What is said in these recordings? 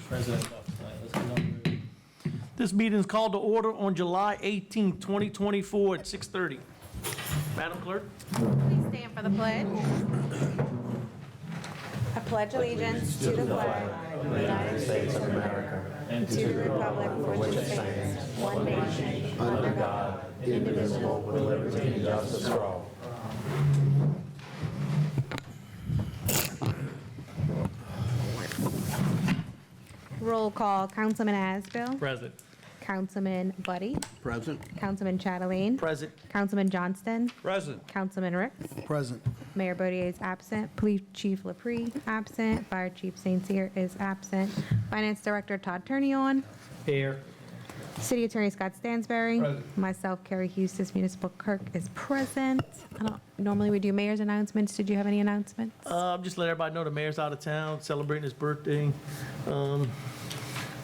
President, let's get on. This meeting is called to order on July 18, 2024 at 6:30. Madam Clerk? Please stand for the pledge. I pledge allegiance to the flag of the United States of America and to the republic for which it stands, one nation, under God, indivisible, with liberty and justice for all. Roll call, Councilman Asbill. Present. Councilman Buddy. Present. Councilman Chatelain. Present. Councilman Johnston. Present. Councilman Ricks. Present. Mayor Bodier is absent. Police Chief LaPree, absent. Fire Chief St. Cyr is absent. Finance Director Todd Turnion. Here. City Attorney Scott Stansberry. Present. Myself, Carrie Hustis, Municipal Clerk is present. Normally we do mayor's announcements. Did you have any announcements? Just let everybody know the mayor's out of town celebrating his birthday. I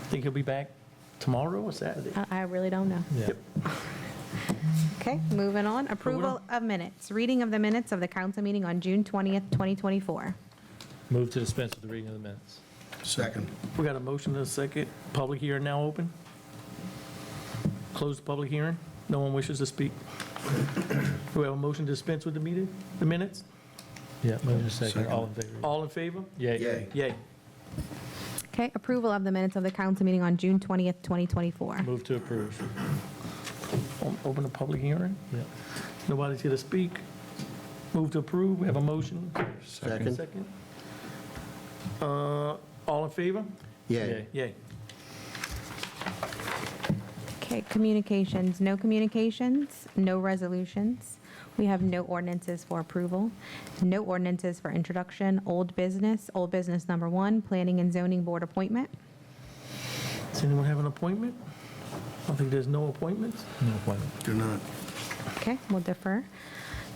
think he'll be back tomorrow or Saturday. I really don't know. Yep. Okay, moving on. Approval of minutes. Reading of the minutes of the council meeting on June 20th, 2024. Move to dispense with the reading of the minutes. Second. We got a motion and a second. Public hearing now open. Close the public hearing. No one wishes to speak. Do we have a motion to dispense with the minutes? Yeah, motion second. Second. All in favor? All in favor? Yay. Yay. Yay. Okay, approval of the minutes of the council meeting on June 20th, 2024. Move to approve. Open the public hearing. Yeah. Nobody's here to speak. Move to approve. We have a motion. Second. Second. All in favor? Yay. Yay. Okay, communications, no communications, no resolutions. We have no ordinances for approval, no ordinances for introduction, old business number 1, planning and zoning board appointment. Does anyone have an appointment? I think there's no appointments. No appointment. Do not. Okay, we'll defer.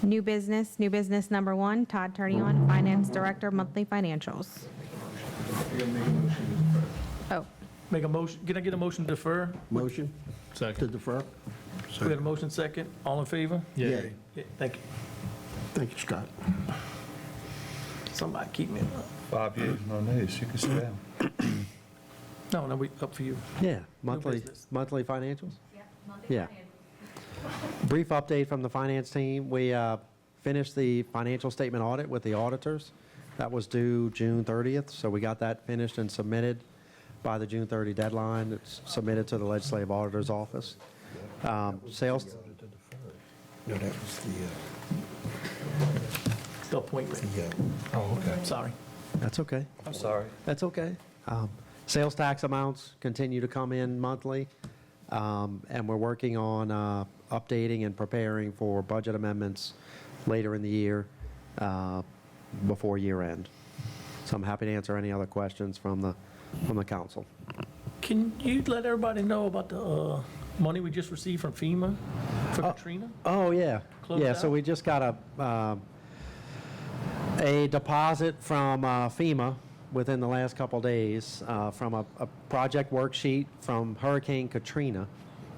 New business number 1, Todd Turnion, Finance Director, monthly financials. Oh, Make a motion. Can I get a motion to defer? Motion to Second. defer? We had a motion second. All in favor? Yay. Yeah, thank you. Thank you, Scott. Somebody keep me. 5 years, no news, you can sit down. No, we up for you. Yeah, monthly business. financials? Yeah. Brief update from the finance team. We finished the financial statement audit with the auditors. That was due June 30th, so we got that finished and submitted by the June 30 deadline. It's submitted to the legislative auditor's office. Sales, No, that was The appointment. Oh, okay. Sorry. that's okay. I'm sorry. That's okay. Sales tax amounts continue to come in monthly, and we're working on updating and preparing for budget amendments later in the year before year end. So I'm happy to answer any other questions from the council. Can you let everybody know about the money we just received from FEMA for Katrina? Oh, yeah. Closed Yeah, so out? we just got a deposit from FEMA within the last couple days from a project worksheet from Hurricane Katrina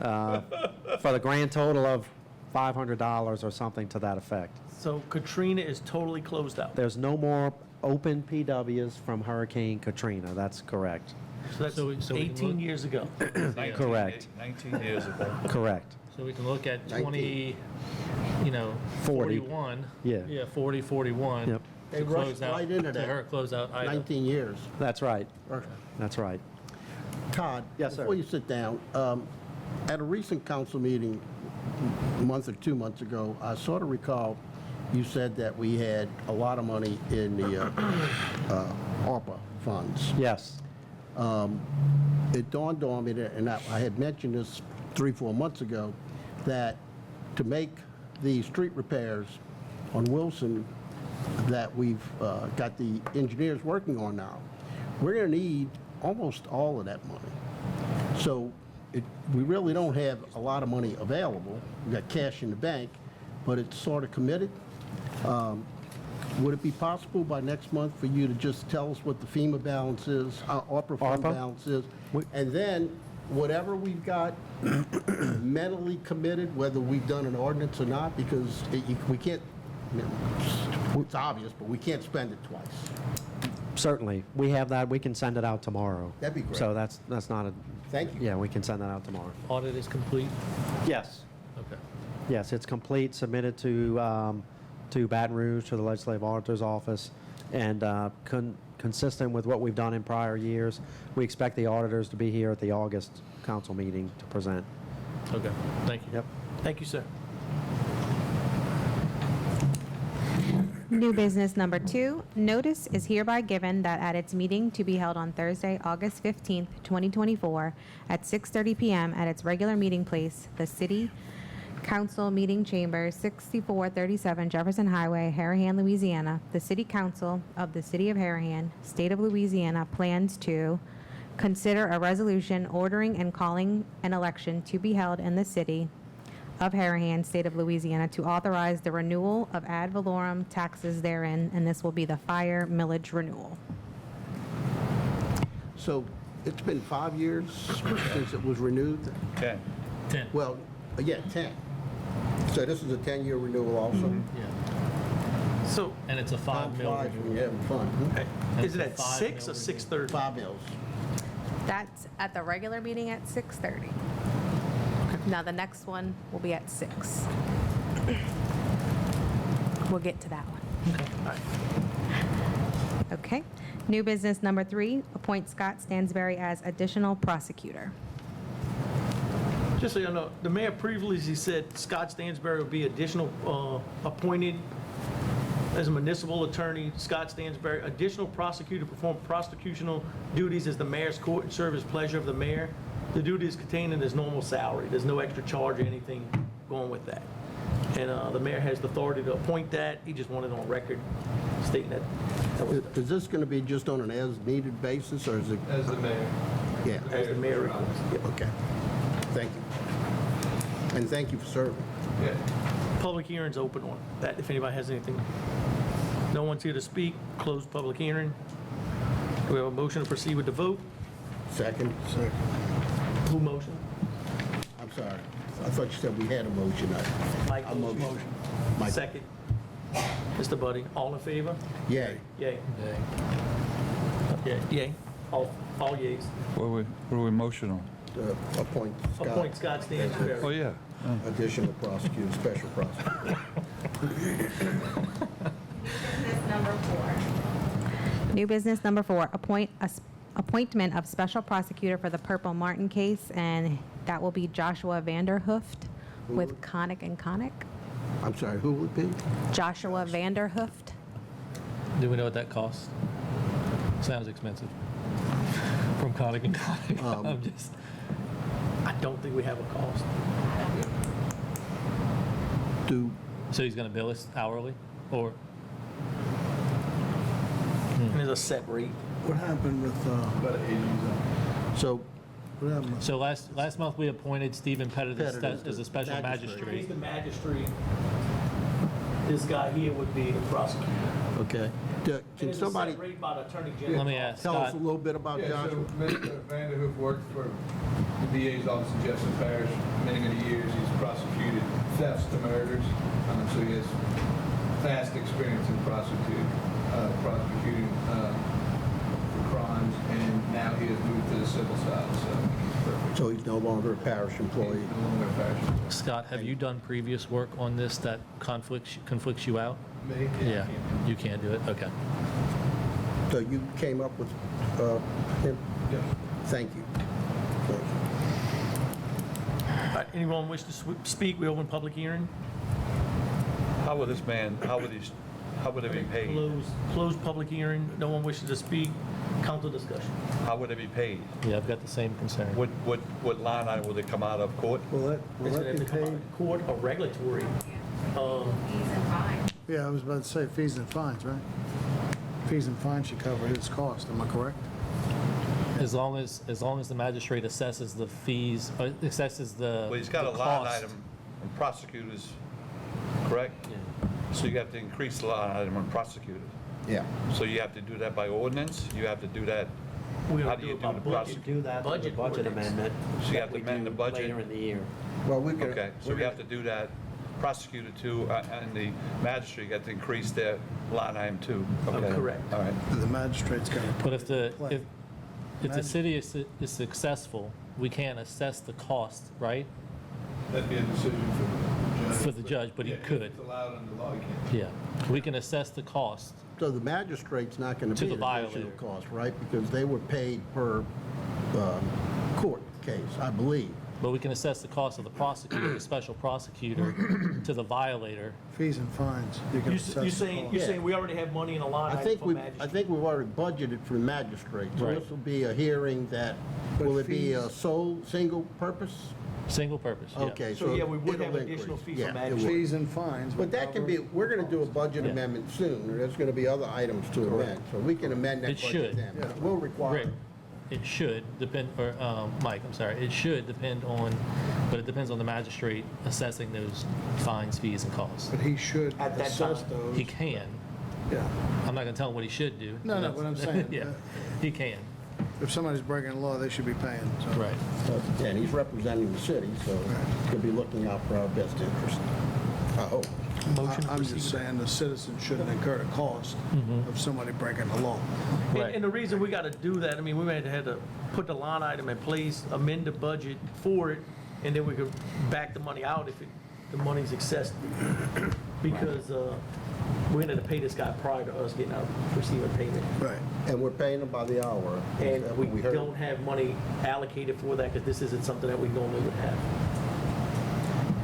for the grand total of $500 or something to that effect. So Katrina is totally closed out. There's no more open PWs from Hurricane Katrina. That's correct. So that's So we can 18 look- years ago. Correct. 19 years ago. Correct. So we can look at 19. 40. 41. Yeah. Yeah, 40, 41. Yep. They To rushed close out, right into to that. her close out item. 19 years. That's right. That's right. Todd? Yes, sir. Before you sit down, at a recent council meeting, a month or 2 months ago, I sort of recall you said that we had a lot of money in the ARPA funds. Yes. It dawned on me, that, and I had mentioned this 3-4 months ago, that to make the street repairs on Wilson that we've got the engineers working on now, we're going to need almost all of that money. So we really don't have a lot of money available. We've got cash in the bank, but it's sort of committed. Would it be possible by next month for you to just tell us what the FEMA balance is, our ARPA fund ARPA? balance is, and then whatever we've got mentally committed, whether we've done an ordinance or not, because we can't, it's obvious, but we can't spend it twice. Certainly. We have that. We can send it out tomorrow. That'd be great. So that's not a, Thank you. yeah, we can send that out tomorrow. Audit is complete? Yes. Okay. Yes, it's complete, submitted to Baton Rouge, to the Legislative Auditor's Office, and consistent with what we've done in prior years, we expect the auditors to be here at the August council meeting to present. Okay, thank you. Yep. Thank you, sir. New business number 2, notice is hereby given that at its meeting to be held on Thursday, August 15th, 2024, at 6:30 PM at its regular meeting place, the City Council Meeting Chambers, 6437 Jefferson Highway, Harahan, Louisiana. The City Council of the City of Harahan, State of Louisiana, plans to consider a resolution ordering and calling an election to be held in the City of Harahan, State of Louisiana, to authorize the renewal of ad valorem taxes therein, and this will be the fire millage renewal. So it's been 5 years since it was renewed? 10. 10. Well, yeah, 10. So this is a 10-year renewal also? Yeah, So, and it's a 5 Time mil flies when renewal. you're having fun. okay, is it at It's a 6 or 5 6:30? 5 mils. That's at the regular meeting at 6:30. Now, the next one will be at 6. We'll get to that one. Okay, all right. Okay. New business number 3, appoint Scott Stansberry as additional prosecutor. Just so you know, the mayor previously said Scott Stansberry would be additional, appointed as a municipal attorney. Scott Stansberry, additional prosecutor, perform prosecutional duties as the mayor's court and serve as pleasure of the mayor. The duty is contained in his normal salary. There's no extra charge or anything going with that. And the mayor has the authority to appoint that. He just wanted on record stating that. That was Is this going to be just on an as-needed basis, or is it? As the mayor. Yeah, as the mayor requests. okay. Thank you. And thank you for serving. Yeah. Public hearing's open on that, if anybody has anything. No one's here to speak. Close public hearing. Do we have a motion to proceed with the vote? Second? Second. Who motion? I'm sorry. I thought you said we had a motion. Mike, A motion. motion. Mike. Second. Mr. Buddy, all in favor? Yay. Yay. Yeah. Yay. All yays. What are we motion on? Appoint Appoint Scott, Scott Stansberry. Oh, yeah. additional prosecutor, special prosecutor. New business number 4, appointment of special prosecutor for the Purple Martin case, and that will be Joshua Vanderhooft with Connick and Connick. I'm sorry, who would be? Joshua Vanderhooft. Do we know what that costs? Sounds expensive. From Connick and Connick. I'm just, I don't think we have a cost. Do, so he's gonna bill us hourly, or? And there's a set rate. What happened with, About 80s. so, what happened? So last month, we appointed Stephen Pettit as Pettit as a special the magistrate. He's magistrate. the magistrate. This guy here would be the prosecutor. okay. Can There's a somebody set rate by the attorney general. Let me ask tell us Scott, a little bit about Yeah, so Joshua? Mr. Vanderhoof worked for the DA's office in Jefferson Parish many, many years. He's prosecuted thefts to murders, so he has vast experience in prosecuting for crimes, and now he has moved to the civil side, so he's perfect. So he's no longer a parish employee? He's no longer a parish employee. Scott, have you done previous work on this that conflicts you out? Me? Yeah, you can't do it, okay. So you came up with him? Yeah. Thank you. Thank you. All right, anyone wish to speak? We open public hearing. How would this man, how would it be paid? Close public hearing. No one wishes to speak. Council discussion. How would it be paid? Yeah, I've got the same concern. What line item would it come out of? Court? Will Is that it be to come out paid? of court or regulatory? Yeah, I was about to say fees and fines, right? Fees and fines should cover his cost, am I correct? As long as the magistrate assesses the fees, assesses the Well, he's got a the line cost. item on prosecutors, correct? Yeah. So you have to increase the line item on prosecutors. Yeah. So you have to do that by ordinance? You have to do that, We how have do to you do do it the by budget. prosecute? Do that with the Budget budget ordinance. amendment. So you that have to we amend do the budget? Later in the year. Well, we could. Okay, so we have to do that prosecutor too, and the magistrate got to increase their line item too. Okay. Correct. All right. The magistrate's got to. But if the city is successful, we can't assess the cost, right? That'd be a decision for the judge. For the judge, but he Yeah, if could. it's allowed under law, you can't. Yeah, we can assess the cost. So the magistrate's not going To to be the an additional violator. cost, right? Because they were paid per court case, I believe. But we can assess the cost of the prosecutor, the special prosecutor, to the violator. Fees and fines. You can assess the You're saying cost. we already have money in a line I item think for we, magistrate? I think we've already budgeted for the magistrate. So Right. this will be a hearing that, But will it be a fees- single purpose? Single purpose, yeah. Okay, So, so yeah, we would have it'll additional increase. fee for Yeah, it magistrate. will. Fees and fines. But that can be, we're going to do a budget Yeah. amendment soon. There's going to be other items to amend. So we can amend that It budget should. then. But it will require. Rick, it should depend, or Mike, I'm sorry, it should depend on, but it depends on the magistrate assessing those fines, fees, and costs. But he should At that assess time. those. He can. Yeah. I'm not going to tell him what he should do. No, no, what I'm saying, Yeah, he can, If somebody's breaking the law, they should be paying. So. right. And he's representing the city, so he'll be looking out for our best interest. I hope. Motion to I'm proceed just with saying the citizens shouldn't incur the cost of somebody breaking the law. Right. And the reason we got to do that, I mean, we may have had to put the line item in place, amend the budget for it, and then we could back the money out if the money's excessive. Because we're going to pay this guy prior to us getting out, receiving payment. Right. And we're paying them by the hour. And That's we what heard. don't have money allocated for that because this isn't something that we normally would have.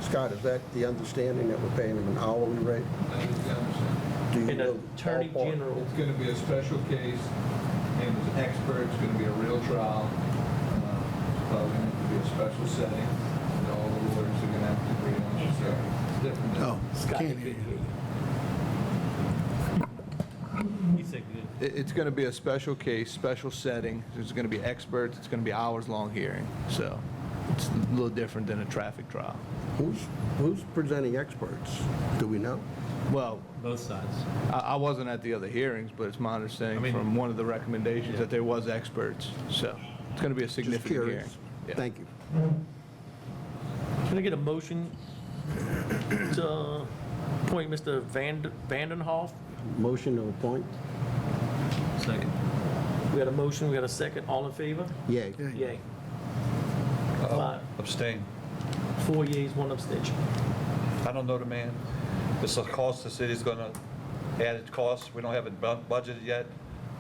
Scott, is that the understanding that we're paying them an hourly rate? That is the understanding. Do you And know the Attorney ballpark? General, It's going to be a special case, and as an expert, it's going to be a real trial. It's probably going to be a special setting, and all the lawyers are going to have to agree on it, so it's different. than- Oh, Scott, can't you hear couldn't you. hear you. He said good. It's going to be a special case, special setting. There's going to be experts. It's going to be hours-long hearing. So it's a little different than a traffic trial. Who's presenting experts? Do we know? Well, Both sides. I wasn't at the other hearings, but it's my understanding I mean- from one of the recommendations that there was experts. So it's going to be a Just significant hearing. curious. Yeah. Thank you. Can I get a motion to appoint Mr. Vandenhoff? Motion to appoint? Second. We got a motion, we got a second. All in favor? Yay. Yeah. Yay. Five. Abstain. 4 yeas, 1 abstention. I don't know the man. This is a cost the city's going to add its costs. We don't have it budgeted yet.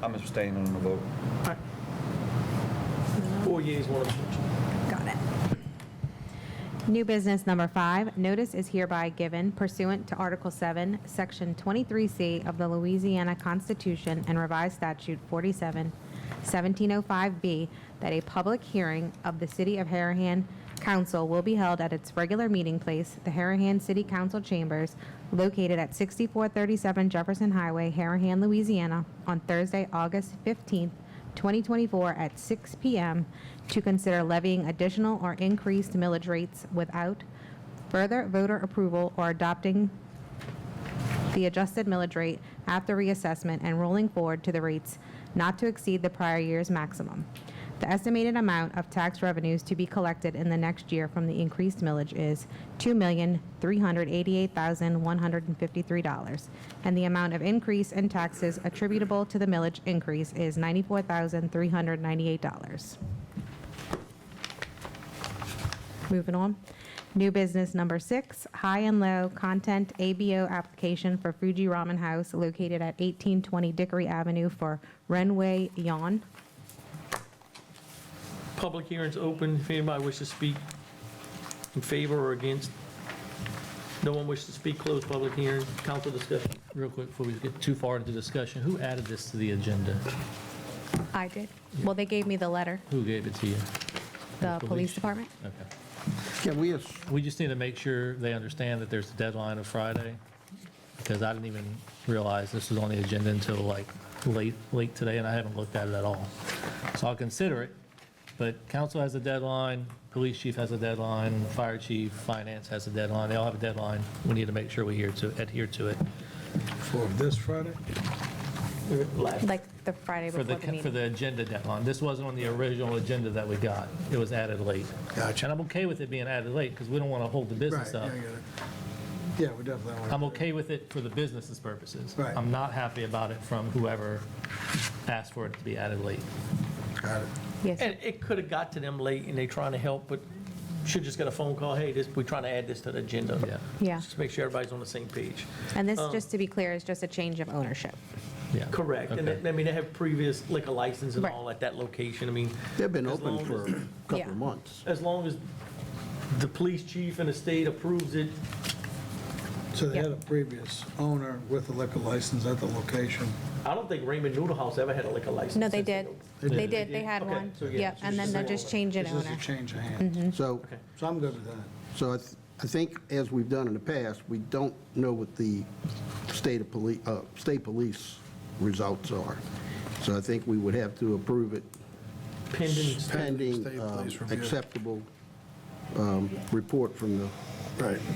I'm abstaining on the vote. 4 yeas, 1 abstention. Got it. New business number 5, notice is hereby given pursuant to Article 7, Section 23C of the Louisiana Constitution and Revised Statute 47, 1705B, that a public hearing of the City of Harahan Council will be held at its regular meeting place, the Harahan City Council Chambers, located at 6437 Jefferson Highway, Harahan, Louisiana, on Thursday, August 15th, 2024 at 6 p.m. to consider levying additional or increased millage rates without further voter approval or adopting the adjusted millage rate after reassessment and rolling forward to the rates not to exceed the prior year's maximum. The estimated amount of tax revenues to be collected in the next year from the increased millage is $2,388,153, and the amount of increase in taxes attributable to the millage increase is $94,398. Moving on. New business number 6, high and low content ABO application for Fuji Ramen House located at 1820 Dickory Avenue for Renway Yon. Public hearing's open. If anybody wishes to speak in favor or against. No one wishes to speak, close public hearing. Council discussion. Real quick, before we get too far into discussion, who added this to the agenda? I did. Well, they gave me the letter, Who gave it to you? the police department. Okay. Can we, We just need to make sure they understand that there's a deadline of Friday, because I didn't even realize this was on the agenda until like late today, and I haven't looked at it at all. So I'll consider it, but council has a deadline, police chief has a deadline, fire chief, finance has a deadline. They all have a deadline. We need to make sure we adhere to it. For this Friday? Like the Friday For before the the meeting. agenda deadline. This wasn't on the original agenda that we got. It was added late. Gotcha. And I'm okay with it being added late, because we don't want to hold the Right, business yeah, I up. get it. Yeah, we definitely want to. I'm okay with it for the business's purposes. Right. I'm not happy about it from whoever asked for it to be added late. Got it. Yes, sir. And it could have got to them late and they trying to help, but should just get a phone call, hey, we're trying to add this to the agenda. Yeah. Yeah. Just to make sure everybody's on the same page. And this, just to be clear, is just a change of ownership. Yeah. Correct. And Okay. I mean, they have previous liquor license and Right. all at that location. I mean, They've been as open long for as- a couple Yeah. of months. as long as the police chief and the state approves it, So they had Yeah. a previous owner with a liquor license at the location. I don't think Raymond Noodle House ever had a liquor license. No, they did. They They did. did, they had Okay, one. so yeah, Yep, so and then just they're say- just changing This is a owner. change of hands. So, Okay. So I'm good with that. so I think as we've done in the past, we don't know what the state police results are. So I think we would have to approve it Pending. pending State police review. acceptable report from the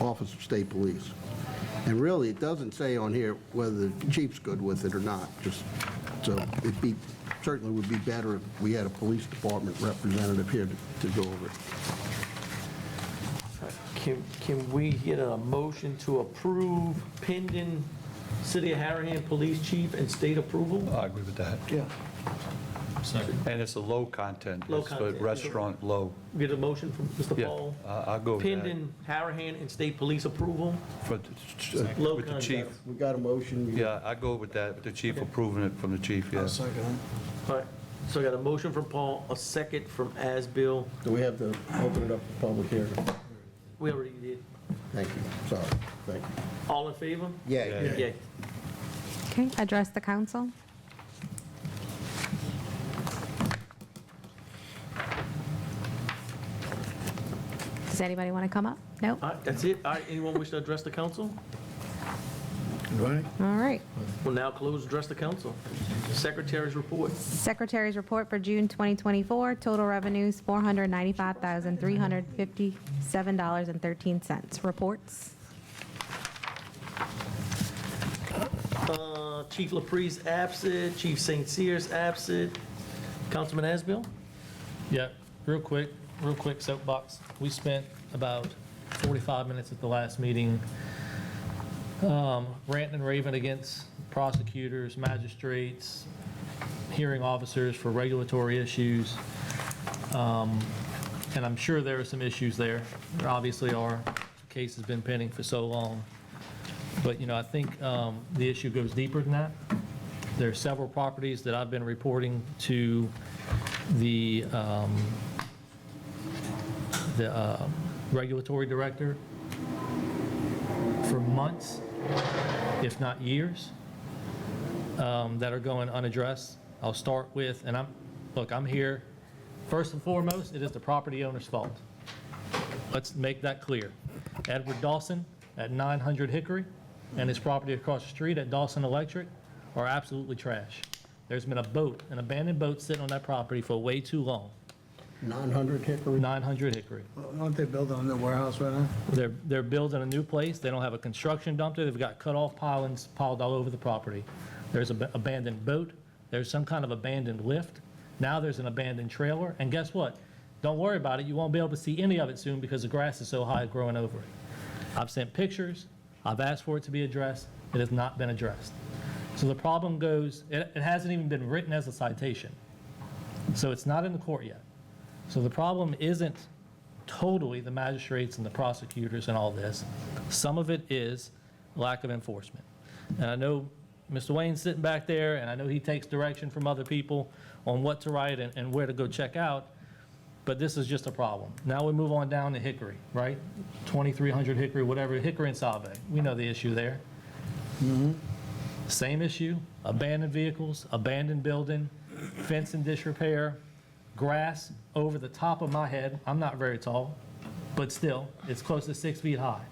Office of State Police. And really, it doesn't say on here whether the chief's good with it or not, just, so certainly would be better if we had a police department representative here to go over it. Can we get a motion to approve pending City of Harahan Police Chief and state approval? I agree with that. Yeah. And it's a low content. Low It's for content. restaurant low. Get a motion from Mr. Yeah, Paul? I'll go with that. Pending Harahan and state police approval? For Low with the content. chief. We got a motion. Yeah, I go with that, with the chief approving it from the chief, I'll yes. second it. All right, so I got a motion from Paul, a second from Asbill. Do we have to open it up for public hearing? We already did. Thank you, sorry, thank you. All in favor? Yeah. Yay. Okay, address the council. Does anybody want to come up? No? All right, that's it. All right, anyone wish to address the council? Right? All right. We'll now close address the council. Secretary's report. Secretary's report for June 2024, total revenues $495,357.13. Reports. Chief LaPreece absent, Chief St. Cyr's absent. Councilman Asbill? Yeah, real quick soapbox. We spent about 45 minutes at the last meeting ranting and raving against prosecutors, magistrates, hearing officers for regulatory issues. And I'm sure there are some issues there. There obviously are. The case has been pending for so long. But, I think the issue goes deeper than that. There are several properties that I've been reporting to the regulatory director for months, if not years, that are going unaddressed. I'll start with, and I'm here, first and foremost, it is the property owner's fault. Let's make that clear. Edward Dawson at 900 Hickory and his property across the street at Dawson Electric are absolutely trash. There's been an abandoned boat sitting on that property for way too long. 900 Hickory? 900 Hickory. Aren't they building a new warehouse right now? They're building a new place. They don't have a construction dump there. They've got cut-off pilings piled all over the property. There's an abandoned boat. There's some kind of abandoned lift. Now there's an abandoned trailer. And guess what? Don't worry about it. You won't be able to see any of it soon because the grass is so high growing over it. I've sent pictures. I've asked for it to be addressed. It has not been addressed. So the problem goes, it hasn't even been written as a citation. So it's not in the court yet. So the problem isn't totally the magistrates and the prosecutors and all this. Some of it is lack of enforcement. And I know Mr. Wayne's sitting back there, and I know he takes direction from other people on what to write and where to go check out, but this is just a problem. Now we move on down to Hickory, right? 2300 Hickory, whatever, Hickory and Salve. We know the issue there. Same issue, abandoned vehicles, abandoned building, fence in disrepair, grass over the top of my head. I'm not very tall, but still, it's close to 6 feet high.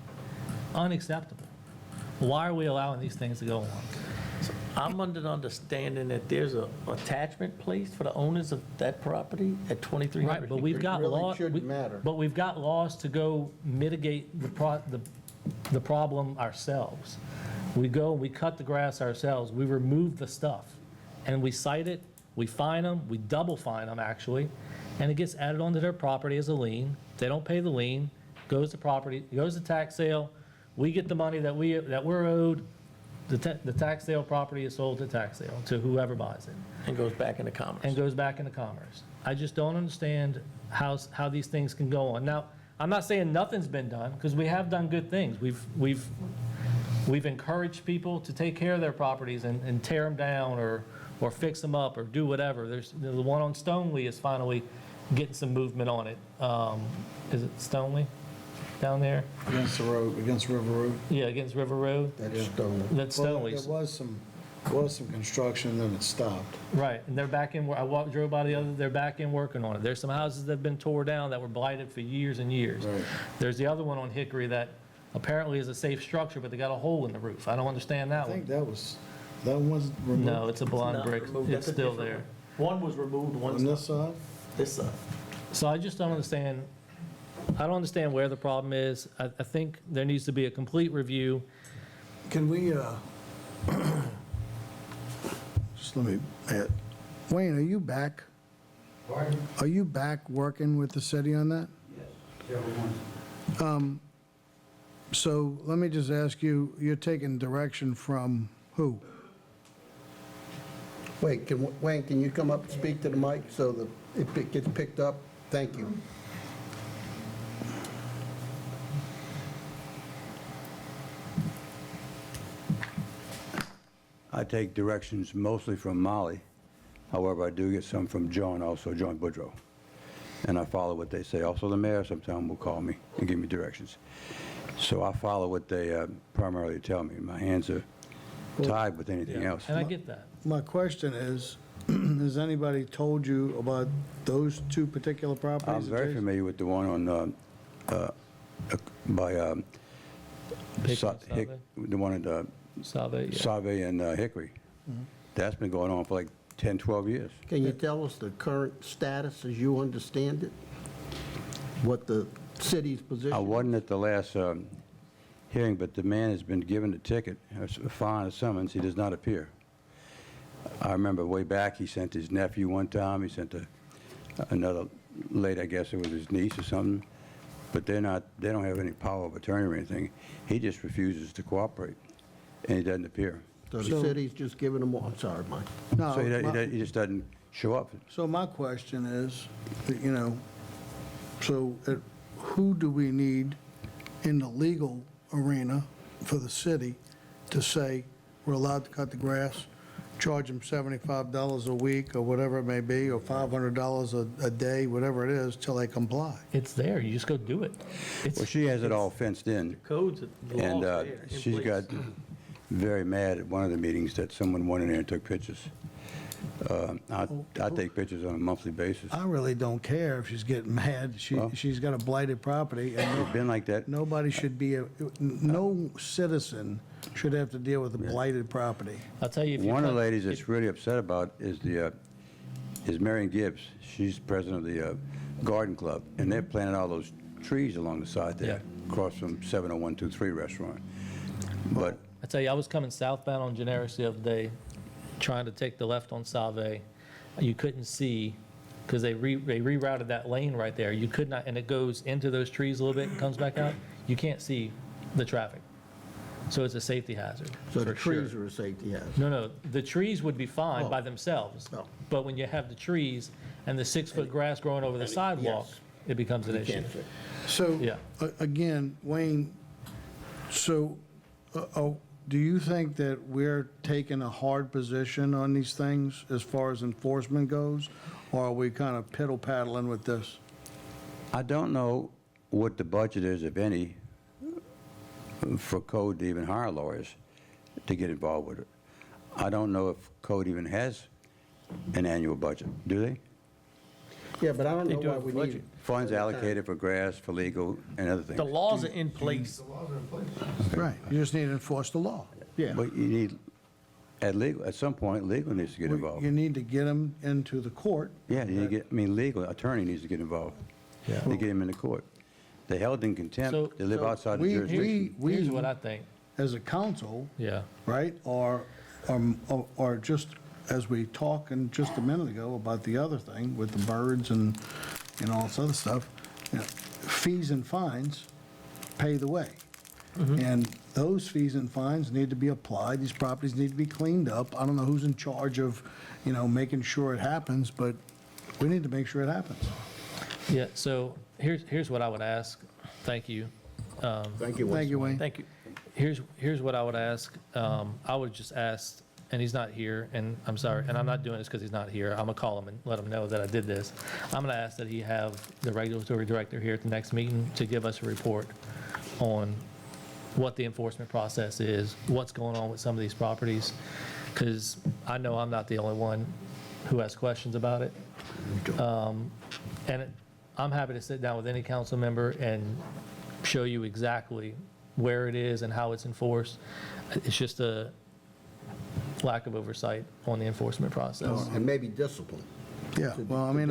Unacceptable. Why are we allowing these things to go on? I'm under the understanding that there's a attachment placed for the owners of that property at 2300 Right, but we've Hickory. got really law. shouldn't matter. But we've got laws to go mitigate the problem ourselves. We go, we cut the grass ourselves, we remove the stuff, and we cite it, we fine them, we double fine them actually, and it gets added onto their property as a lien. They don't pay the lien, goes to property, goes to tax sale. we get the money that we're owed, the tax sale property is sold to tax sale, to whoever buys it, And goes back into commerce. and goes back into commerce. I just don't understand how these things can go on. Now, I'm not saying nothing's been done, because we have done good things. We've encouraged people to take care of their properties and tear them down or fix them up or do whatever. There's the one on Stoneleigh is finally getting some movement on it. Is it Stoneleigh down there? Against the road, against River Road. Yeah, against River Road. That's stone. That's Well, Stoneleigh. there was some construction, then it stopped. Right, and they're back in, drove by the other, they're back in working on it. There's some houses that have been tore down that were blighted for years and years. Right. There's the other one on Hickory that apparently is a safe structure, but they got a hole in the roof. I don't understand that I think one. that one was removed. No, it's a blonde Not brick. removed. It's That's a still different there. one. One was removed, one's On not. this side? This side. So I just don't understand, I don't understand where the problem is. I think there needs to be a complete review. Can we, just let me, Wayne, are you back? Are you back working with the city on that? Yes, several months. So let me just ask you, you're taking direction from who? Wait, Wayne, can you come up and speak to the mic so that it gets picked up? Thank you. I take directions mostly from Molly. However, I do get some from John, also John Boudreau. And I follow what they say. Also, the mayor sometimes will call me and give me directions. So I follow what they primarily tell me. My hands are tied with anything else. And I get that. My question is, has anybody told you about those two particular properties? I'm very adjacent? familiar with the one on, by, Hickory, the one at Save, yeah. Save and Hickory. That's been going on for like 10, 12 years. Can you tell us the current status as you understand it? What the city's position? I wasn't at the last hearing, but the man has been given a ticket, a fine, a summons. He does not appear. I remember way back, he sent his nephew one time. He sent another lady, I guess it was his niece or something. But they don't have any power of attorney or anything. He just refuses to cooperate, and he doesn't appear. So So- the city's just giving them, I'm sorry, Mike. No, So my- he just doesn't show up. So my question is, who do we need in the legal arena for the city to say we're allowed to cut the grass, charge them $75 a week or whatever it may be, or $500 a day, whatever it is, till they comply? It's there, you just go do it. Well, she has it all fenced in, Codes, the laws and there in she's place. got very mad at one of the meetings that someone went in there and took pictures. I take pictures on a monthly basis. I really don't care if she's getting mad. Well- She's got a blighted property, and It's been like that. nobody should be, no citizen should have to deal with a blighted property. I'll tell you, if you One of the cut- ladies that's really upset about is Marion Gibbs. She's president of the garden club, and they're planting all those trees along the side there, across from 70123 restaurant. But I tell you, I was coming southbound on Generis the other day, trying to take the left on Save. You couldn't see, because they rerouted that lane right there. You could not, and it goes into those trees a little bit and comes back out. You can't see the traffic. So it's a safety hazard. So the for sure. trees are a safety hazard. No, the trees would be fine Oh. by themselves. Oh. But when you have the trees and the 6-foot grass growing over the sidewalk, yes. it becomes an You issue. can't fit. So, Yeah. again, Wayne, so do you think that we're taking a hard position on these things as far as enforcement goes? Or are we kind of piddle paddling with this? I don't know what the budget is, if any, for code to even hire lawyers to get involved with it. I don't know if code even has an annual budget, do they? Yeah, but I don't They know do why have a we budget. need. Funds allocated for grass, for legal, and other things. The laws are in place. Right, you just need to enforce the law. Yeah. But you need, at some point, legal needs to get involved. You need to get them into the court. Yeah, you need to get, legal, attorney needs to get involved. Yeah. To get him into court. They held in So- contempt, they live outside the We, jurisdiction. Here's what I think. as a council, Yeah. right, or just as we talked just a minute ago about the other thing with the birds and all this other stuff, fees and fines pay the way. And those fees and fines need to be applied. These properties need to be cleaned up. I don't know who's in charge of, making sure it happens, but we need to make sure it happens. Yeah, so here's what I would ask. Thank you. Thank you. Thank you, Wayne. Thank you. Here's what I would ask. I would just ask, and he's not here, and I'm sorry, and I'm not doing this because he's not here. I'm gonna call him and let him know that I did this. I'm gonna ask that he have the regulatory director here at the next meeting to give us a report on what the enforcement process is, what's going on with some of these properties, because I know I'm not the only one who has questions about it. I'm happy to sit down with any council member and show you exactly where it is and how it's enforced. It's just a lack of oversight on the enforcement process. And maybe discipline. Yeah, well, I mean,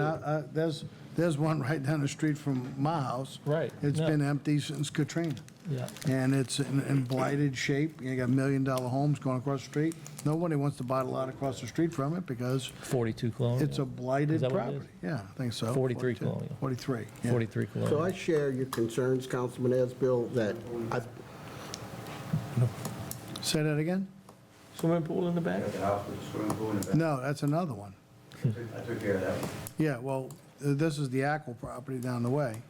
there's one right down the street from my house. Right, It's no. been empty since Katrina. Yeah. And it's in blighted shape. You got $1-million homes going across the street. Nobody wants to buy the lot across the street from it because 42 Colonial. it's a blighted Is that what it property. Yeah, I think so. 43 42. Colonial. 43, yeah. 43 So Colonial. I share your concerns, Councilman Esbill, that Say that again? Swimming pool in the back? The house with the swimming pool in the back. No, that's another one. I took care of that one. Yeah, well, this is the Ackle property down the way.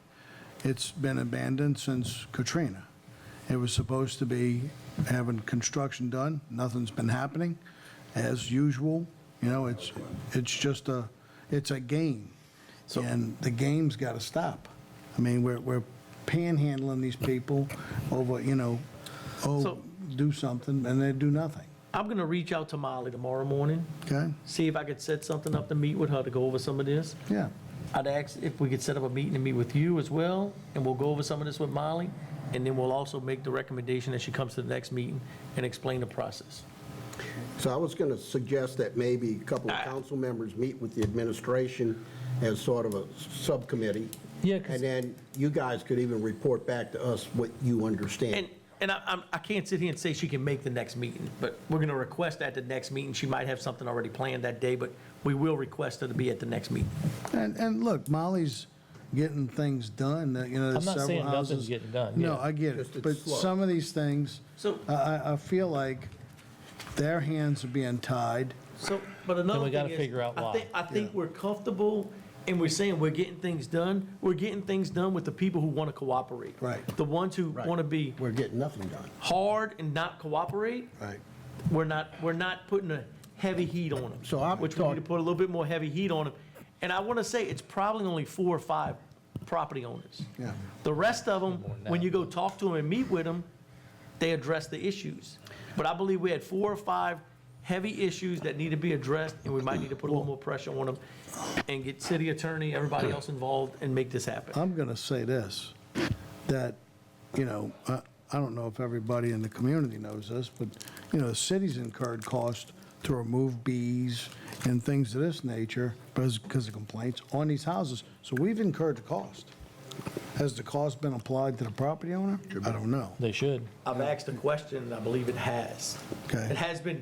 It's been abandoned since Katrina. It was supposed to be having construction done. Nothing's been happening, as usual. It's just it's a game. And the game's got to stop. I mean, we're panhandling these people over, So- do something, and they do nothing, I'm going to reach out to Molly tomorrow morning, okay? see if I could set something up to meet with her to go over some of this. Yeah. I'd ask if we could set up a meeting to meet with you as well, and we'll go over some of this with Molly, and then we'll also make the recommendation that she comes to the next meeting and explain the process. So I was going to suggest that maybe a couple of council members meet with the administration as sort of a subcommittee. Yeah, 'cause- And then you guys could even report back to us what you understand. And I can't sit here and say she can make the next meeting, but we're going to request at the next meeting. She might have something already planned that day, but we will request her to be at the next meeting. And look, Molly's getting things done, there's I'm not several saying nothing's houses. getting done. No, yeah. I get Just it, it's but slow. some of these things, So- I feel like their hands are being tied. So, but another we thing gotta is, figure out why. I think we're comfortable and we're saying we're getting things done. We're getting things done with the people who want to cooperate. Right. The ones who Right. want to be We're getting nothing done. hard and not cooperate, Right. we're not putting a heavy heat on them. So I'm Which we need to talk- put a little bit more heavy heat on them. And I want to say it's probably only 4 or 5 property owners. Yeah. The rest of them, More than when that. you go talk to them and meet with them, they address the issues. But I believe we had 4 or 5 heavy issues that need to be addressed, and we might need to put a little more pressure on them and get city attorney, everybody else involved, and make this happen. I'm going to say this, that, I don't know if everybody in the community knows this, but, the city's incurred cost to remove bees and things of this nature because of complaints on these houses. So we've incurred the cost. Has the cost been applied to the property owner? I don't know. They should. I've asked a question, and I believe it has. Okay. It has been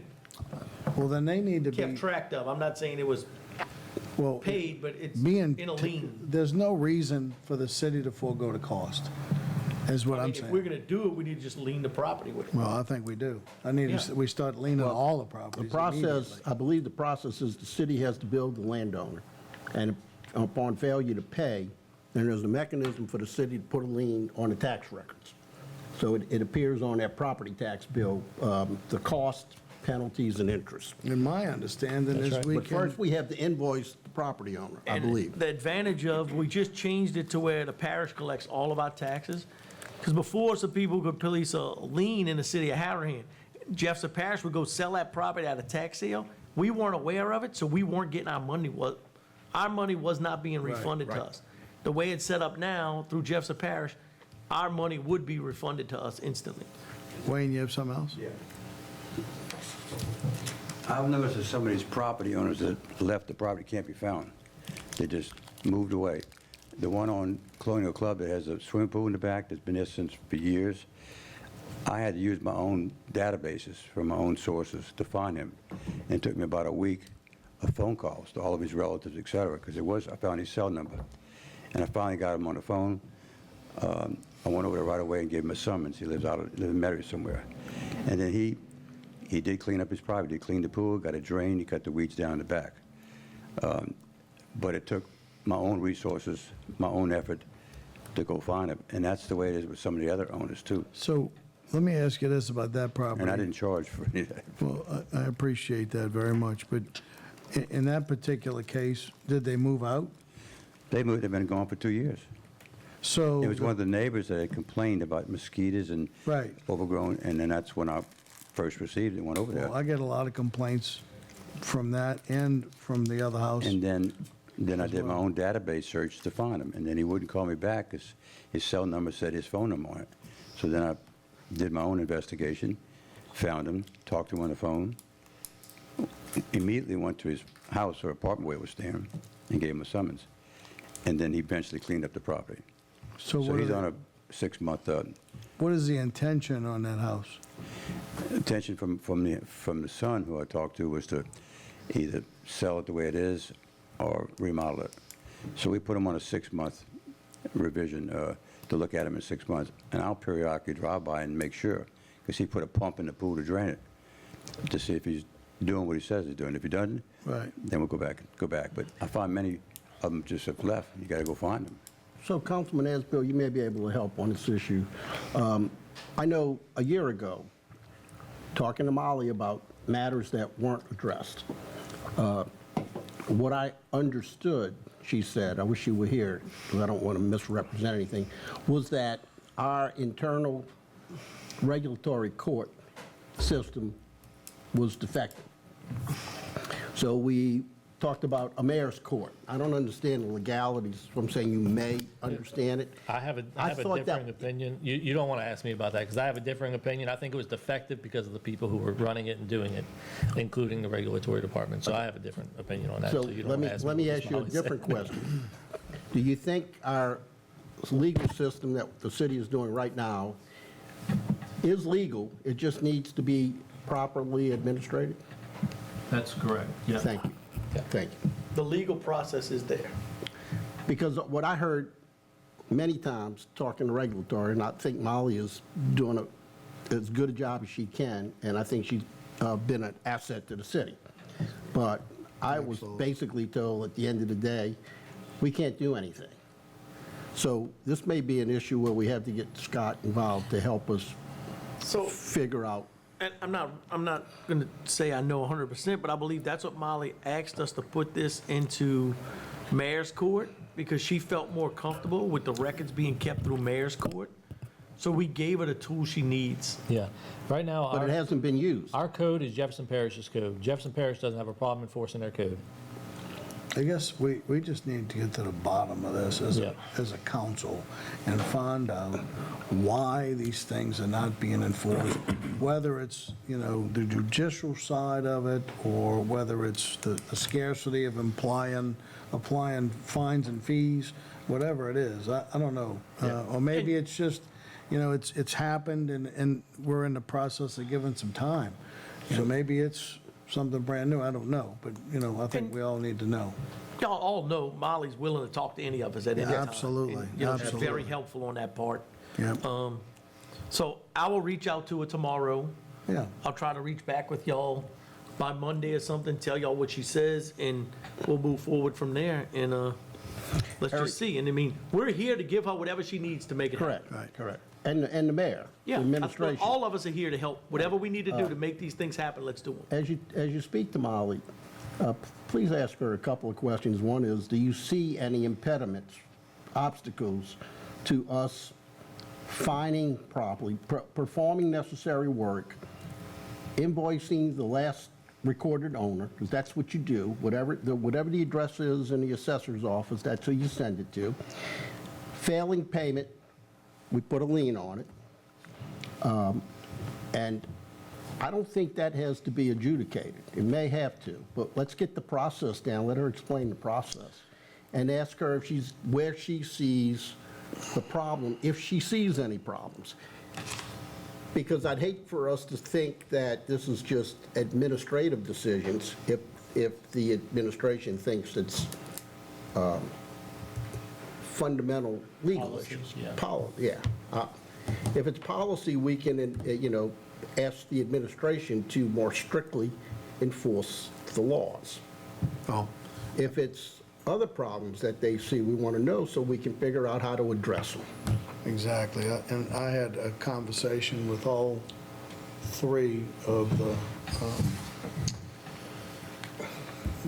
Well, then they need to be. kept track of. I'm not saying it was Well, paid, but it's being, in a lien. there's no reason for the city to forego the cost, is what I I'm mean, if we're saying. going to do it, we need to just lien the property with it. Well, I think we do. Yeah. We start leaning on all the The properties process, immediately. I believe the process is the city has to bill the landowner. And upon failure to pay, then there's a mechanism for the city to put a lien on the tax records. So it appears on that property tax bill, the cost, penalties, and interest. And my understanding is we But can, first, we have to invoice the property owner, I And believe. the advantage of, we just changed it to where the parish collects all of our taxes. Because before, some people could police a lien in the city of Harahan. Jefferson Parish would go sell that property at a tax sale. We weren't aware of it, so we weren't getting our money. Our money was not being refunded to right. us. The way it's set up now through Jefferson Parish, our money would be refunded to us instantly. Wayne, you have something else? Yeah. I've noticed that some of these property owners that left the property can't be found. They just moved away. The one on Colonial Club that has a swimming pool in the back that's been there for years, I had to use my own databases from my own sources to find him. And it took me about a week of phone calls to all of his relatives, et cetera, because I found his cell number. And I finally got him on the phone. I went over there right away and gave him a summons. He lives in Metairie somewhere. And then he did clean up his property. He cleaned the pool, got a drain, he cut the weeds down the back. But it took my own resources, my own effort to go find him. And that's the way it is with some of the other owners, too. So let me ask you this about that property. And I didn't charge for any of that. Well, I appreciate that very much, but in that particular case, did they move out? They've been gone for 2 years. So. It was one of the neighbors that had complained about mosquitoes and Right. overgrown, and then that's when I first received it, went over there. Well, I get a lot of complaints from that and from the other house. And then I did my own database search to find him, and then he wouldn't call me back because his cell number said his phone number on it. So then I did my own investigation, found him, talked to him on the phone, immediately went to his house or apartment where he was staying and gave him a summons. And then he eventually cleaned up the property. So So what he's are on a 6-month what is the intention on that house? intention from the son who I talked to was to either sell it the way it is or remodel it. So we put him on a 6-month revision to look at him in 6 months, and I'll periodically drive by and make sure, because he put a pump in the pool to drain it, to see if he's doing what he says he's doing. If he doesn't, Right. then we'll go back. But I find many of them just have left. You got to go find them. So Councilman Asbill, you may be able to help on this issue. I know a year ago, talking to Molly about matters that weren't addressed, what I understood, she said, I wish you were here, because I don't want to misrepresent anything, was that our internal regulatory court system was defective. So we talked about a mayor's court. I don't understand the legalities, so I'm saying you may understand it. I have a thought differing that- opinion. You don't want to ask me about that, because I have a differing opinion. I think it was defective because of the people who were running it and doing it, including the regulatory department. So I have a different opinion on that. So you don't let wanna me, ask let me what ask you a Molly said. different question. Do you think our legal system that the city is doing right now is legal, it just needs to be properly administrated? That's correct, yeah. Thank you. Thank you. The legal process is there. Because what I heard many times talking to regulatory, and I think Molly is doing as good a job as she can, and I think she's been an asset to the city. But I was basically told at the end of the day, we can't do anything. So this may be an issue where we have to get Scott involved to help us So, figure out. and I'm not going to say I know 100%, but I believe that's what Molly asked us to put this into mayor's court, because she felt more comfortable with the records being kept through mayor's court. So we gave her the tool she needs. Yeah. Right now, But it hasn't been used. our code is Jefferson Parish's code. Jefferson Parish doesn't have a problem enforcing their code. I guess we just need to get to the bottom of this Yeah. as a council and find out why these things are not being enforced, whether it's, the judicial side of it, or whether it's the scarcity of applying fines and fees, whatever it is, I don't know. Or maybe it's just, it's happened and we're in the process of giving some time. So maybe it's something brand new, I don't know, but, I think we all need to know. Y'all all know Molly's willing to talk to any of us at any Yeah, time. absolutely, And, she's absolutely. very helpful on that part. Yeah, So I will reach out to her tomorrow. yeah. I'll try to reach back with y'all by Monday or something, tell y'all what she says, and we'll move forward from there. And let's Eric- just see. And I mean, we're here to give her whatever she needs to make it happen. Correct, correct. And the mayor, the Yeah, administration. all of us are here to help. Whatever we need to do to make these things happen, let's do them. As you speak to Molly, please ask her a couple of questions. One is, do you see any impediments, obstacles to us finding properly, performing necessary work, invoicing the last recorded owner, because that's what you do, whatever the address is in the assessor's office, that's who you send it to. Failing payment, we put a lien on it. And I don't think that has to be adjudicated. It may have to, but let's get the process down, let her explain the process, and ask her if where she sees the problem, if she sees any problems. Because I'd hate for us to think that this is just administrative decisions if the administration thinks it's fundamental legal Policy, issues. yeah. Yeah. If it's policy, we can, ask the administration to more strictly enforce the laws. Oh, If it's other problems that they see, we want to know so we can figure out how to address them. exactly. And I had a conversation with all three of the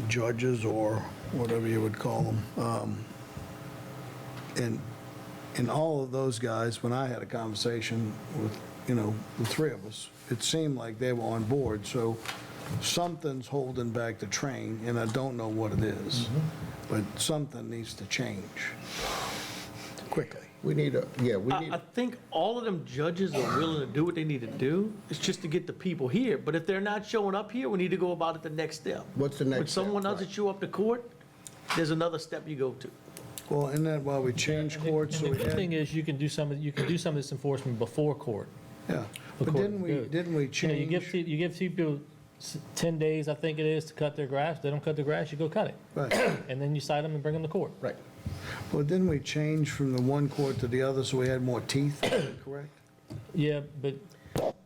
judges, or whatever you would call them. And all of those guys, when I had a conversation with, the three of us, it seemed like they were on board. So something's holding back the train, and I don't know what it is. But something needs to change quickly. We need a, yeah, we I need, think all of them judges are willing to do what they need to do. It's just to get the people here. But if they're not showing up here, we need to go about it the next step. What's the next When someone step? doesn't show up to court, there's another step you go to. Well, and then while we change courts, so And we the good had, thing is, you can do some of this enforcement before court. yeah. But Before didn't we, it goes. didn't we You know, you change? give people 10 days, I think it is, to cut their grass. If they don't cut their grass, you go cut it. Right. And then you cite them and bring them to court. right. Well, didn't we change from the one court to the other so we had more teeth? Is that correct? Yeah, but,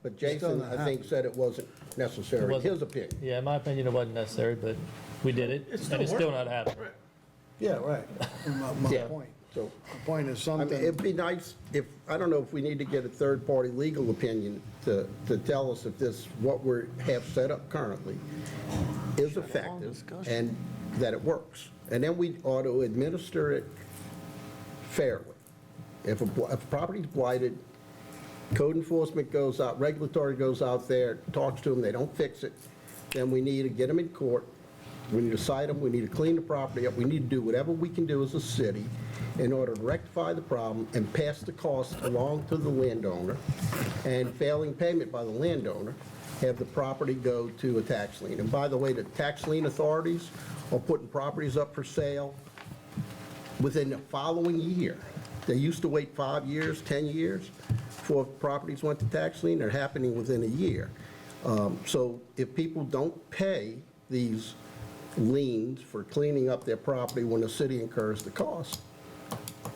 But Jason, not I think, said it wasn't necessary, It wasn't. his opinion. yeah, in my opinion, it wasn't necessary, but we did it. It's And it's still still working. not happening. Yeah, right. My Yeah. point. So, The point is I mean, something, it'd be nice if, I don't know if we need to get a third-party legal opinion to tell us if this, what we have set up currently is effective and that it works. And then we ought to administer it fairly. If a property's blighted, code enforcement goes out, regulatory goes out there, talks to them, they don't fix it, then we need to get them in court. We need to cite them, we need to clean the property up, we need to do whatever we can do as a city in order to rectify the problem and pass the cost along to the landowner, and failing payment by the landowner, have the property go to a tax lien. And by the way, the tax lien authorities are putting properties up for sale within the following year. They used to wait 5 years, 10 years before properties went to tax lien. They're happening within a year. So if people don't pay these liens for cleaning up their property when the city incurs the cost,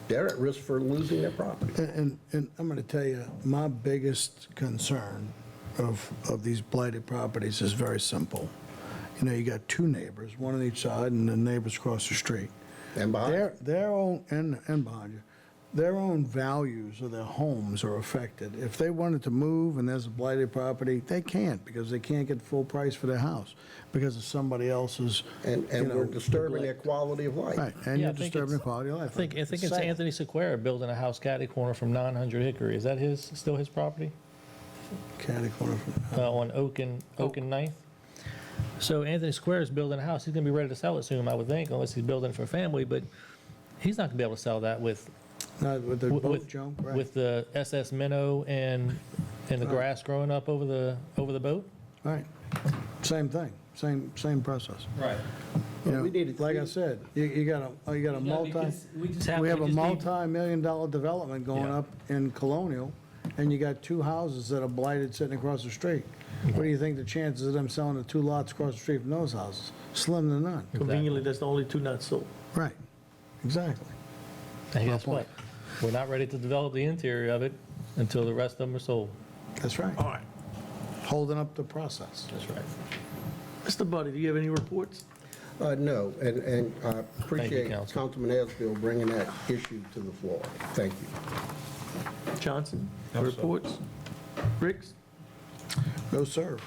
they're at risk for losing their property. and I'm going to tell you, my biggest concern of these blighted properties is very simple. You got two neighbors, one on each side, and the neighbors across the street. And behind, Their own, and behind you, their own values of their homes are affected. If they wanted to move and there's a blighted property, they can't, because they can't get full price for their house because of somebody else's, and we're disturbing their quality of life. right, and Yeah, you're I think disturbing the it's- quality of life. I think it's sad. Anthony Sequeira building a house catty corner from 900 Hickory. Is that still his property? Catty corner from, On Oak and 9th? So Anthony Sequeira is building a house. He's going to be ready to sell it soon, I would think, unless he's building it for a family, but he's not going to be able to sell that with not with the boat with junk, right? with the SS minnow and the grass growing up over the boat. Right. Same thing, same process. Right. We need to Like I clean- said, you got a multi, we have a multi-million-dollar development going Yeah. up in Colonial, and you got two houses that are blighted sitting across the street. What do you think the chances of them selling the two lots across the street from those houses? Slim to none. Conveniently, that's the only two not sold. Right, exactly. And guess point. what? We're not ready to develop the interior of it until the rest of them are sold. That's right. All right. Holding up the process. That's right. Mr. Buddy, do you have any reports? No, and I appreciate Council. Councilman Asbill bringing that issue to the floor. Thank you. Johnson, No, sir. reports? Ricks? No, sir.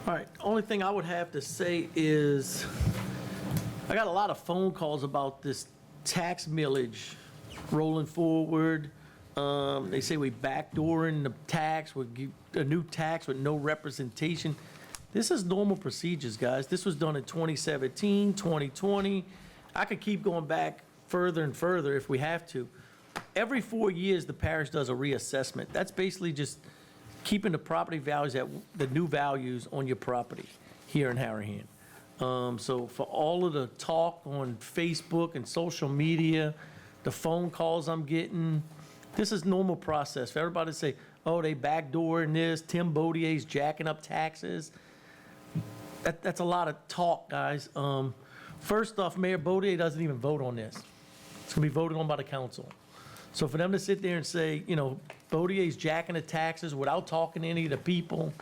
All right, only thing I would have to say is, I got a lot of phone calls about this tax millage rolling forward. They say we backdooring the tax, we give a new tax with no representation. This is normal procedures, guys. This was done in 2017, 2020. I could keep going back further and further if we have to. Every 4 years, the parish does a reassessment. That's basically just keeping the property values at the new values on your property here in Harahan. So for all of the talk on Facebook and social media, the phone calls I'm getting, this is normal process. For everybody to say, oh, they backdooring this, Tim Bodier's jacking up taxes. That's a lot of talk, guys. First off, Mayor Bodier doesn't even vote on this. It's going to be voted on by the council. So for them to sit there and say, Bodier's jacking the taxes without talking to any of the people,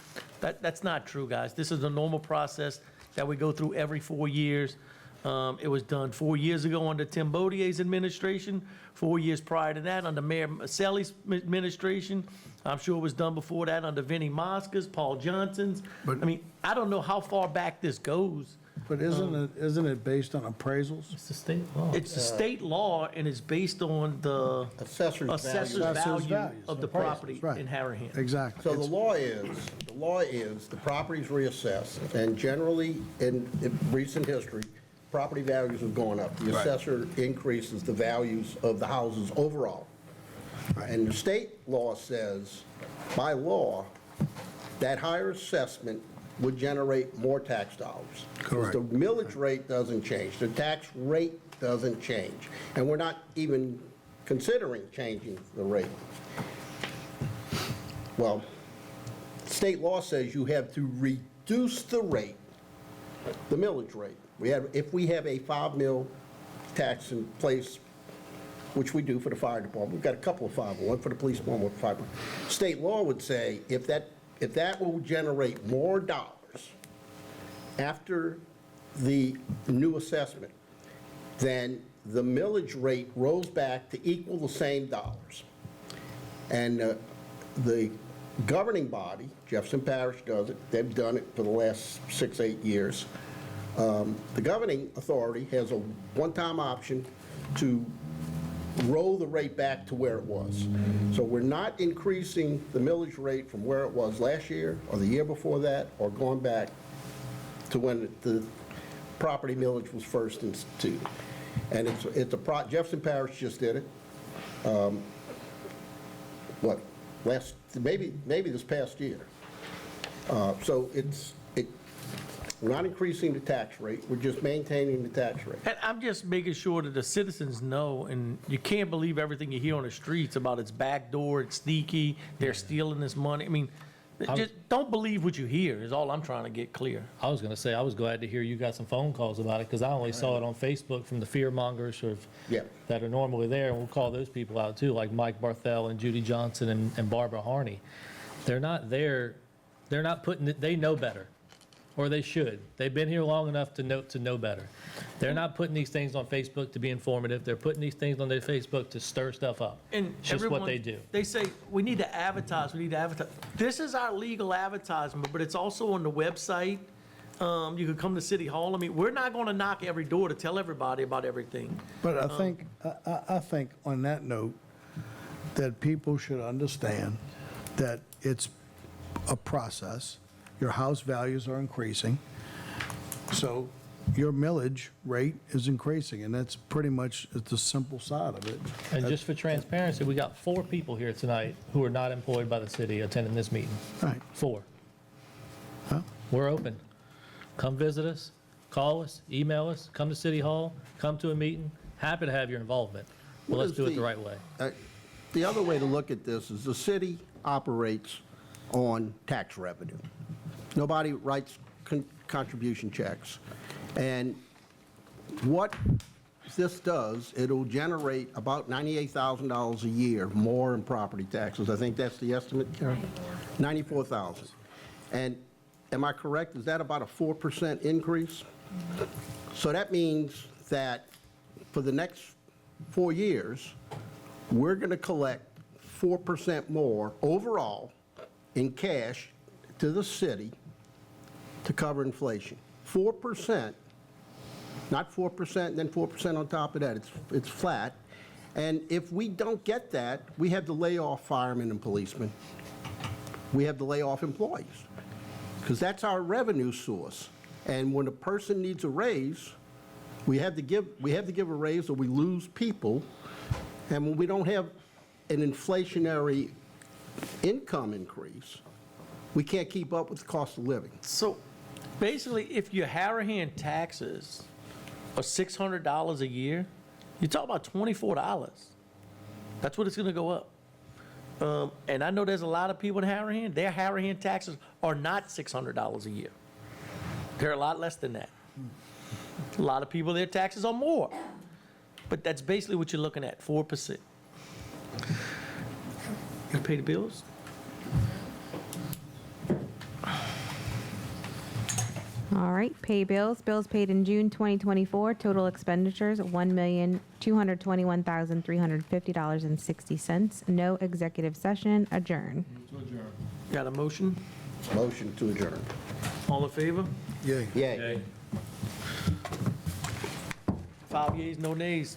that's not true, guys. This is a normal process that we go through every 4 years. It was done 4 years ago under Tim Bodier's administration, 4 years prior to that under Mayor Maselli's administration. I'm sure it was done before that under Vinnie Mosca's, Paul Johnson's. But- I mean, I don't know how far back this goes. But isn't it based on appraisals? It's the state law. It's the state law, and it's based on the Assessor's assessor's value. Assessor's value values, of the appraisals, property right. in Harahan. Exactly. So the law is the property's reassessed, and generally, in recent history, property values have gone up. The assessor increases the values of the houses overall. And the state law says, by law, that higher assessment would generate more tax dollars. Correct. The millage rate doesn't change, the tax rate doesn't change, and we're not even considering changing the rate. Well, state law says you have to reduce the rate, the millage rate. If we have a 5 mil tax in place, which we do for the fire department, we've got a couple of 5, one for the police, one for fire. State law would say if that will generate more dollars after the new assessment, then the millage rate rolls back to equal the same dollars. And the governing body, Jefferson Parish does it, they've done it for the last 6, 8 years. The governing authority has a one-time option to roll the rate back to where it was. So we're not increasing the millage rate from where it was last year or the year before that, or going back to when the property millage was first instituted. And Jefferson Parish just did it. Maybe this past year. So we're not increasing the tax rate, we're just maintaining the tax rate. And I'm just making sure that the citizens know, and you can't believe everything you hear on the streets about it's backdoor, it's sneaky, they're stealing this money. I mean, just don't believe what you hear is all I'm trying to get clear. I was going to say, I was glad to hear you got some phone calls about it, because I only saw it on Facebook from the fear mongers Yeah. that are normally there, and we'll call those people out too, like Mike Barthel and Judy Johnson and Barbara Harney. They're not there, they're not putting it, they know better, or they should. They've been here long enough to know better. They're not putting these things on Facebook to be informative, they're putting these things on their Facebook to stir stuff up. And It's just what they do. They say, we need to advertise, we need to advertise. This is our legal advertisement, but it's also on the website. You could come to City Hall. I mean, we're not going to knock every door to tell everybody about everything. But I think on that note, that people should understand that it's a process. Your house values are increasing, so your millage rate is increasing, and that's pretty much the simple side of it. And just for transparency, we got 4 people here tonight who are not employed by the city attending this meeting. Right. 4. Huh? We're open. Come visit us, call us, email us, come to City Hall, come to a meeting. Happy to have your involvement. But What let's is do it the right way. The other way to look at this is the city operates on tax revenue. Nobody writes contribution checks. And what this does, it'll generate about $98,000 a year more in property taxes. I think that's the estimate, Karen? $94,000. And am I correct? Is that about a 4% increase? So that means that for the next 4 years, we're going to collect 4% more overall in cash to the city to cover inflation. 4%, not 4% and then 4% on top of that. It's flat. And if we don't get that, we have to lay off firemen and policemen. We have to lay off employees, because that's our revenue source. And when a person needs a raise, we have to give a raise, or we lose people. And when we don't have an inflationary income increase, we can't keep up with the cost of living. So basically, if your Harahan taxes are $600 a year, you talk about $24. That's what it's going to go up. And I know there's a lot of people in Harahan, their Harahan taxes are not $600 a year. They're a lot less than that. A lot of people, their taxes are more. But that's basically what you're looking at, 4%. You pay the bills? All right, pay bills. Bills paid in June 2024, total expenditures, $1,221,350.60. No executive session, adjourn. Got a motion? Motion to adjourn. All in favor? Yay. Yay. 5 yeas, no nays.